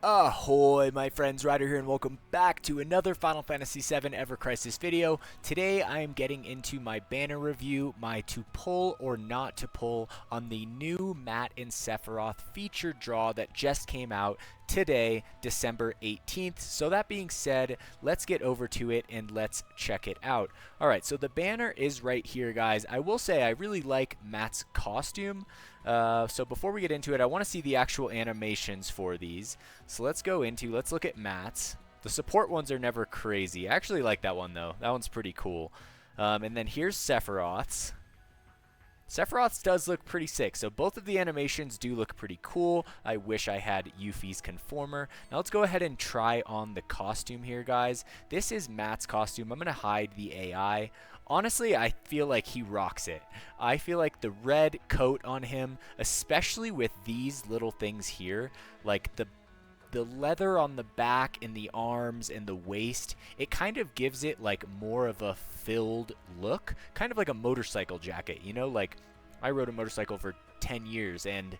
Ahoy, my friends, Ryder here, and welcome back to another Final Fantasy VII Ever Crisis video. Today I am getting into my banner review, my to pull or not to pull on the new Matt and Sephiroth featured draw that just came out today, December 18th. So that being said, let's get over to it and let's check it out. Alright, so the banner is right here, guys. I will say I really like Matt's costume. So before we get into it, I want to see the actual animations for these. So let's look at Matt's. The support ones are never crazy. I actually like that one, though. That one's pretty cool. And then here's Sephiroth's. Sephiroth's does look pretty sick, so both of the animations do look pretty cool. I wish I had Yuffie's Conformer. Now let's go ahead and try on the costume here, guys. This is Matt's costume. I'm going to hide the AI. Honestly, I feel like he rocks it. I feel like the red coat on him, especially with these little things here, like the leather on the back and the arms and the waist, it kind of gives it like more of a filled look, kind of like a motorcycle jacket, you know? Like, I rode a motorcycle for 10 years, and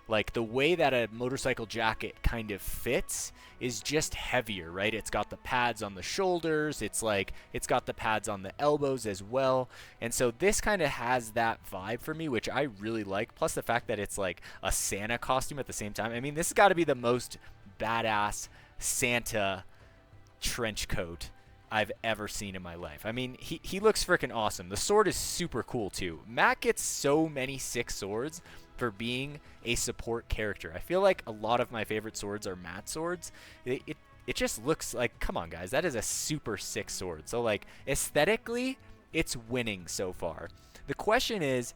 like the way that a motorcycle jacket kind of fits is just heavier, right? It's got the pads on the shoulders, it's got the pads on the elbows as well, and so this kind of has that vibe for me, which I really like, plus the fact that it's like a Santa costume at the same time. I mean, this has got to be the most badass Santa trench coat I've ever seen in my life. I mean, he looks freaking awesome. The sword is super cool too. Matt gets so many sick swords for being a support character. I feel like a lot of my favorite swords are Matt swords. It just looks like, come on guys, that is a super sick sword. So like aesthetically, it's winning so far. The question is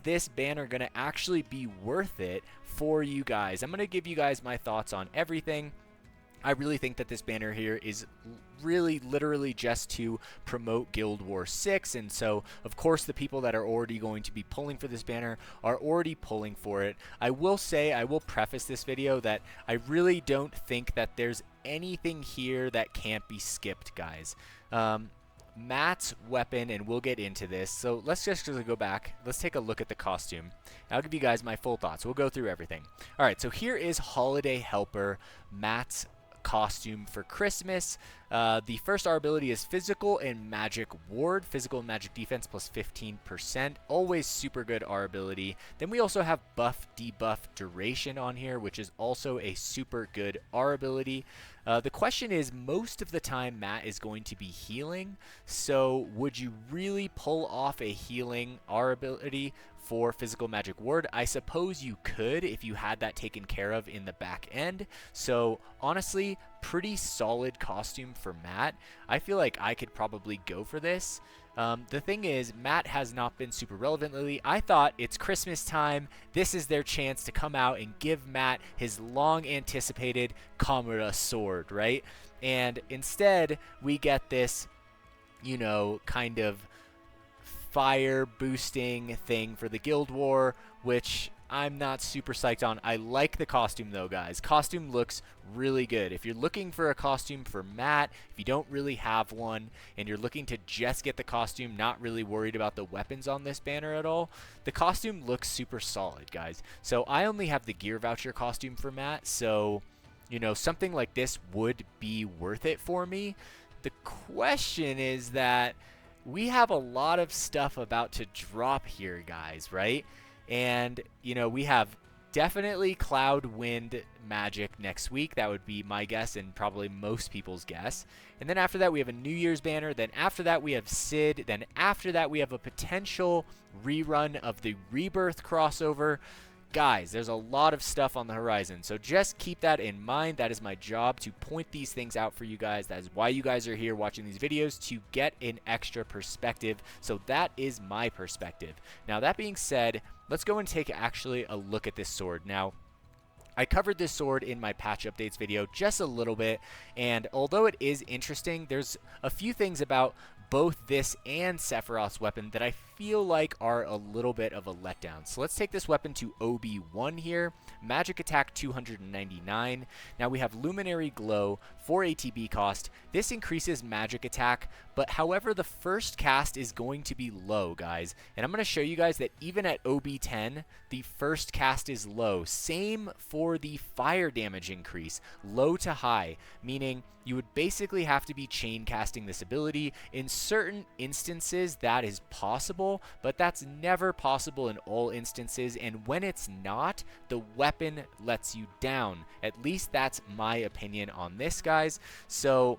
this banner going to actually be worth it for you guys? I'm going to give you guys my thoughts on everything. I really think that this banner here is really literally just to promote Guild Wars 6, and so of course the people that are already going to be pulling for this banner are already pulling for it. I will say, I will preface this video that I really don't think that there's anything here that can't be skipped, guys. Matt's weapon, and we'll get into this, so let's just go back. Let's take a look at the costume. I'll give you guys my full thoughts. We'll go through everything. Alright, so here is Holiday Helper, Matt's costume for Christmas. The first R ability is Physical and Magic Ward. Physical and Magic Defense plus 15%. Always super good R ability. Then we also have Buff Debuff Duration on here, which is also a super good R ability. The question is, most of the time Matt is going to be healing, so would you really pull off a healing R ability for Physical Magic Ward? I suppose you could if you had that taken care of in the back end. So honestly, pretty solid costume for Matt. I feel like I could probably go for this. The thing is, Matt has not been super relevant lately. I thought it's Christmas time. This is their chance to come out and give Matt his long anticipated Kamura sword, right? And instead, we get this, you know, kind of fire boosting thing for the Guild War, which I'm not super psyched on. I like the costume though, guys. Costume looks really good. If you're looking for a costume for Matt, if you don't really have one, and you're looking to just get the costume, not really worried about the weapons on this banner at all, the costume looks super solid, guys. So I only have the gear voucher costume for Matt, so, you know, something like this would be worth it for me. The question is that we have a lot of stuff about to drop here, guys, right? And, you know, we have definitely Cloud Wind Magic next week. That would be my guess and probably most people's guess. And then after that, we have a New Year's banner. Then after that, we have Sid. Then after that, we have a potential rerun of the Rebirth crossover. Guys, there's a lot of stuff on the horizon, so just keep that in mind. That is my job, to point these things out for you guys. That is why you guys are here watching these videos, to get an extra perspective. So that is my perspective. Now, that being said, let's go and take actually a look at this sword. Now, I covered this sword in my patch updates video just a little bit, and although it is interesting, there's a few things about both this and Sephiroth's weapon that I feel like are a little bit of a letdown. So let's take this weapon to OB1 here. Magic attack 299. Now we have Luminary Glow, 4 ATB cost. This increases magic attack, but however, the first cast is going to be low, guys. And I'm going to show you guys that even at OB10, the first cast is low. Same for the fire damage increase, low to high, meaning you would basically have to be chain casting this ability. In certain instances, that is possible, but that's never possible in all instances. And when it's not, the weapon lets you down. At least that's my opinion on this, guys. So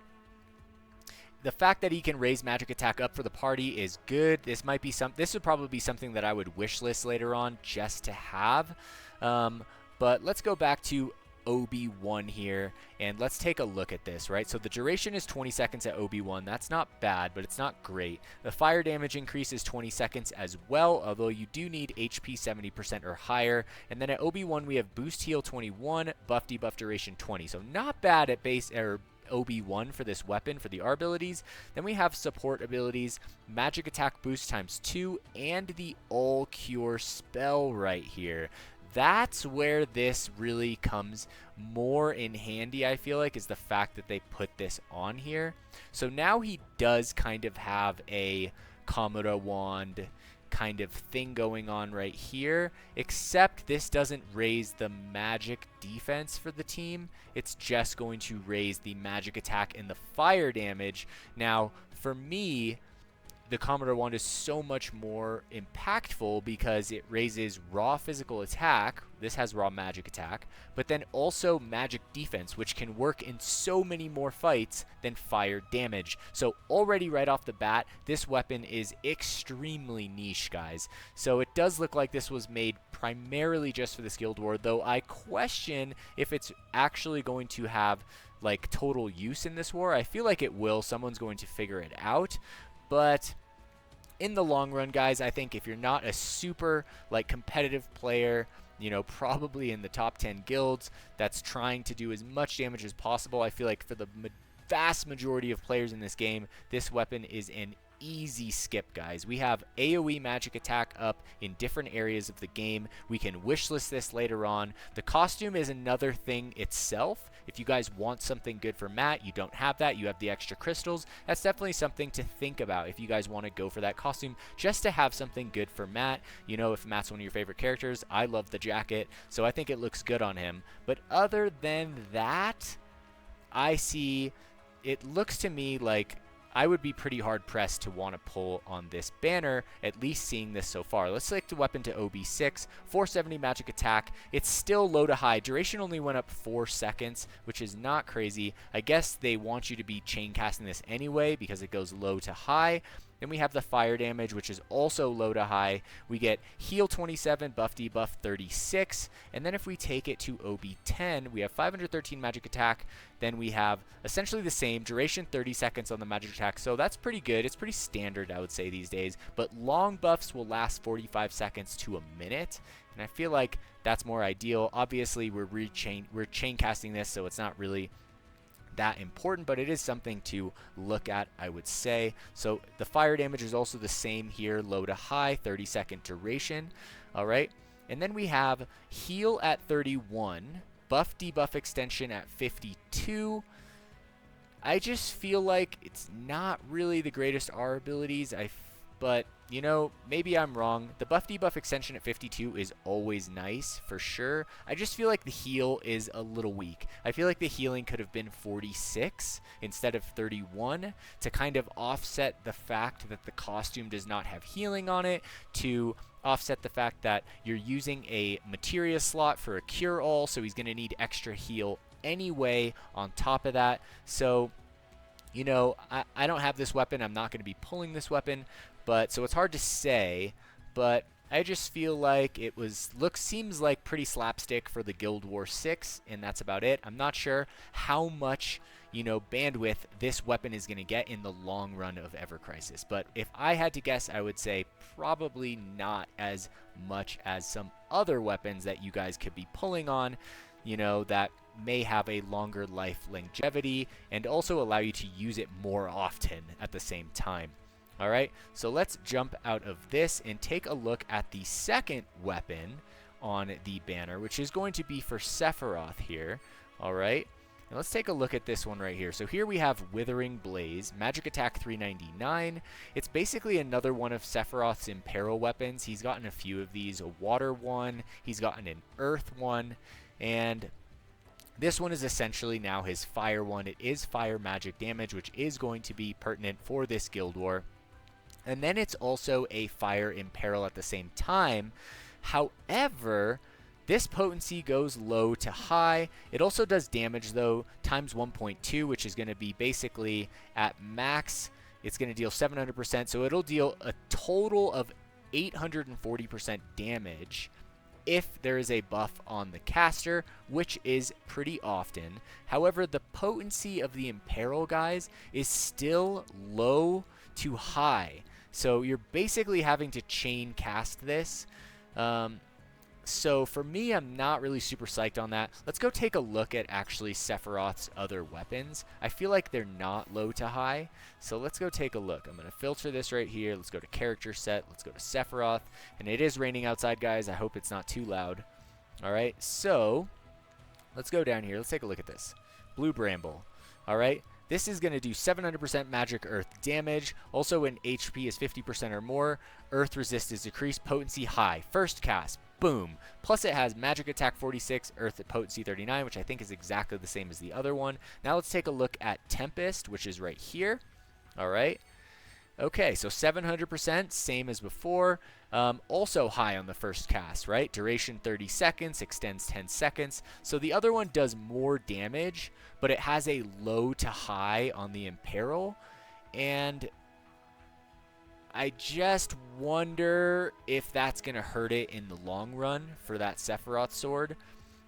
the fact that he can raise magic attack up for the party is good. This would probably be something that I would wish list later on just to have. But let's go back to OB1 here, and let's take a look at this, right? So the duration is 20 seconds at OB1. That's not bad, but it's not great. The fire damage increase is 20 seconds as well, although you do need HP 70% or higher. And then at OB1, we have boost heal 21, buff debuff duration 20. So not bad at base or OB1 for this weapon for the R abilities. Then we have support abilities, magic attack boost times 2, and the all cure spell right here. That's where this really comes more in handy, I feel like, is the fact that they put this on here. So now he does kind of have a Kamura wand kind of thing going on right here, except this doesn't raise the magic defense for the team. It's just going to raise the magic attack and the fire damage. Now, for me, the Commodore Wand is so much more impactful because it raises raw physical attack. This has raw magic attack, but then also magic defense, which can work in so many more fights than fire damage. So already right off the bat, this weapon is extremely niche, guys. So it does look like this was made primarily just for this Guild War, though I question if it's actually going to have like total use in this war. I feel like it will. Someone's going to figure it out. But in the long run, guys, I think if you're not a super like competitive player, you know, probably in the top 10 guilds that's trying to do as much damage as possible, I feel like for the vast majority of players in this game, this weapon is an easy skip, guys. We have AoE magic attack up in different areas of the game. We can wishlist this later on. The costume is another thing itself. If you guys want something good for Matt, you don't have that, you have the extra crystals, that's definitely something to think about if you guys want to go for that costume, just to have something good for Matt. You know, if Matt's one of your favorite characters, I love the jacket, so I think it looks good on him. But other than that, it looks to me like I would be pretty hard-pressed to want to pull on this banner, at least seeing this so far. Let's select the weapon to OB6, 470 magic attack. It's still low to high. Duration only went up 4 seconds, which is not crazy. I guess they want you to be chain casting this anyway because it goes low to high. Then we have the fire damage, which is also low to high. We get heal 27, buff debuff 36. And then if we take it to OB10, we have 513 magic attack. Then we have essentially the same duration, 30 seconds on the magic attack. So that's pretty good. It's pretty standard, I would say, these days. But long buffs will last 45 seconds to a minute. And I feel like that's more ideal. Obviously, we're chain casting this, so it's not really that important, but it is something to look at, I would say. So the fire damage is also the same here, low to high, 30-second duration. All right, and then we have heal at 31, buff debuff extension at 52. I just feel like it's not really the greatest R abilities. But you know, maybe I'm wrong. The buff debuff extension at 52 is always nice for sure. I just feel like the heal is a little weak. I feel like the healing could have been 46 instead of 31 to kind of offset the fact that the costume does not have healing on it, to offset the fact that you're using a materia slot for a cure all, so he's going to need extra heal anyway on top of that. So, you know, I don't have this weapon. I'm not going to be pulling this weapon. But so it's hard to say, but I just feel like it seems like pretty slapstick for the Guild War 6, and that's about it. I'm not sure how much, you know, bandwidth this weapon is going to get in the long run of Ever Crisis. But if I had to guess, I would say probably not as much as some other weapons that you guys could be pulling on, you know, that may have a longer life longevity and also allow you to use it more often at the same time. All right, so let's jump out of this and take a look at the second weapon on the banner, which is going to be for Sephiroth here. All right, And let's take a look at this one right here. So here we have Withering Blaze, magic attack 399. It's basically another one of Sephiroth's Imperil weapons. He's gotten a few of these, a water one, he's gotten an earth one, and this one is essentially now his fire one. It is fire magic damage, which is going to be pertinent for this Guild War. And then it's also a fire Imperil at the same time. However, this potency goes low to high. It also does damage though, times 1.2, which is going to be basically at max. It's going to deal 700%, so it'll deal a total of 840% damage if there is a buff on the caster, which is pretty often. However, the potency of the Imperil, guys, is still low to high. So you're basically having to chain cast this. So for me, I'm not really super psyched on that. Let's go take a look at actually Sephiroth's other weapons. I feel like they're not low to high. So let's go take a look. I'm going to filter this right here. Let's go to character set. Let's go to Sephiroth. And it is raining outside, guys. I hope it's not too loud. All right. So let's go down here. Let's take a look at this. Blue Bramble. All right. This is going to do 700% magic earth damage. Also, when HP is 50% or more, earth resist is decreased. Potency high. First cast. Boom. Plus it has magic attack 46, earth potency 39, which I think is exactly the same as the other one. Now let's take a look at Tempest, which is right here. All right. Okay, so 700%, same as before. Also high on the first cast, right? Duration 30 seconds, extends 10 seconds. So the other one does more damage, but it has a low to high on the Imperil. And I just wonder if that's going to hurt it in the long run for that Sephiroth sword.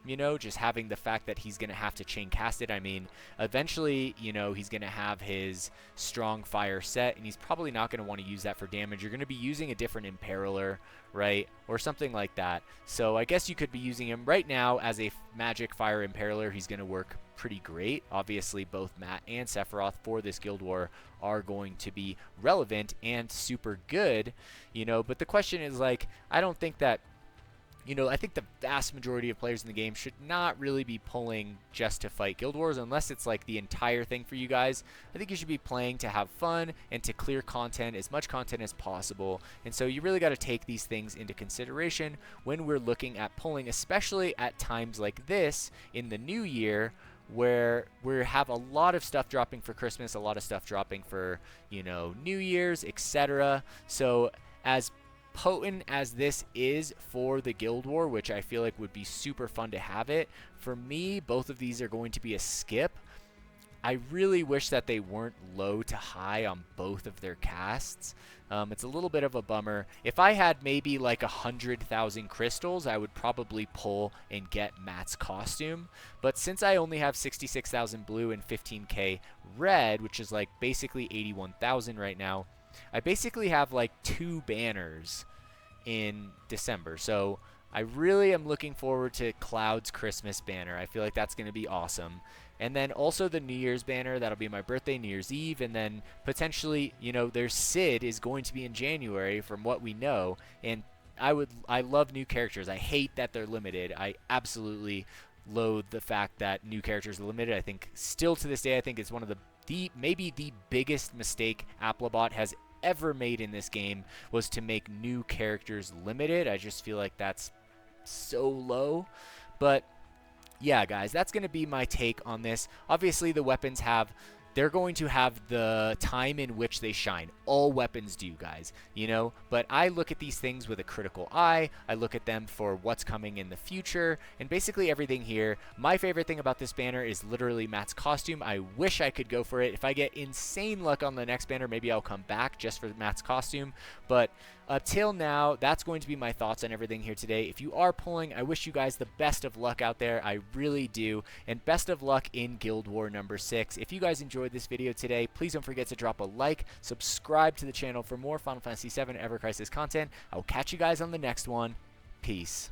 You know, just having the fact that he's going to have to chain cast it. I mean, eventually, you know, he's going to have his strong fire set, and he's probably not going to want to use that for damage. You're going to be using a different Imperiler, right? Or something like that. So I guess you could be using him right now as a magic fire Imperiler. He's going to work pretty great. Obviously, both Matt and Sephiroth for this Guild War are going to be relevant and super good, you know. But the question is, like, I don't think that, you know, I think the vast majority of players in the game should not really be pulling just to fight Guild Wars unless it's like the entire thing for you guys. I think you should be playing to have fun and to clear content, as much content as possible. And so you really got to take these things into consideration when we're looking at pulling, especially at times like this in the new year, where we have a lot of stuff dropping for Christmas, a lot of stuff dropping for, you know, New Year's, etc. So as potent as this is for the Guild War, which I feel like would be super fun to have it, for me, both of these are going to be a skip. I really wish that they weren't low to high on both of their casts. It's a little bit of a bummer. If I had maybe like 100,000 crystals, I would probably pull and get Matt's costume. But since I only have 66,000 blue and 15k red, which is like basically 81,000 right now, I basically have like 2 banners in December. So I really am looking forward to Cloud's Christmas banner. I feel like that's going to be awesome. And then also the New Year's banner. That'll be my birthday, New Year's Eve. And then potentially, you know, their Sid is going to be in January from what we know. And I love new characters. I hate that they're limited. I absolutely loathe the fact that new characters are limited. I think still to this day, I think it's one of maybe the biggest mistake Applebot has ever made in this game was to make new characters limited. I just feel like that's so low. But yeah, guys, that's going to be my take on this. Obviously, the weapons they're going to have the time in which they shine. All weapons do, guys, you know, but I look at these things with a critical eye. I look at them for what's coming in the future and basically everything here. My favorite thing about this banner is literally Matt's costume. I wish I could go for it. If I get insane luck on the next banner, maybe I'll come back just for Matt's costume. But till now, that's going to be my thoughts on everything here today. If you are pulling, I wish you guys the best of luck out there. I really do. And best of luck in Guild War number 6. If you guys enjoyed this video today, please don't forget to drop a like, subscribe to the channel for more Final Fantasy VII Ever Crisis content. I will catch you guys on the next one. Peace.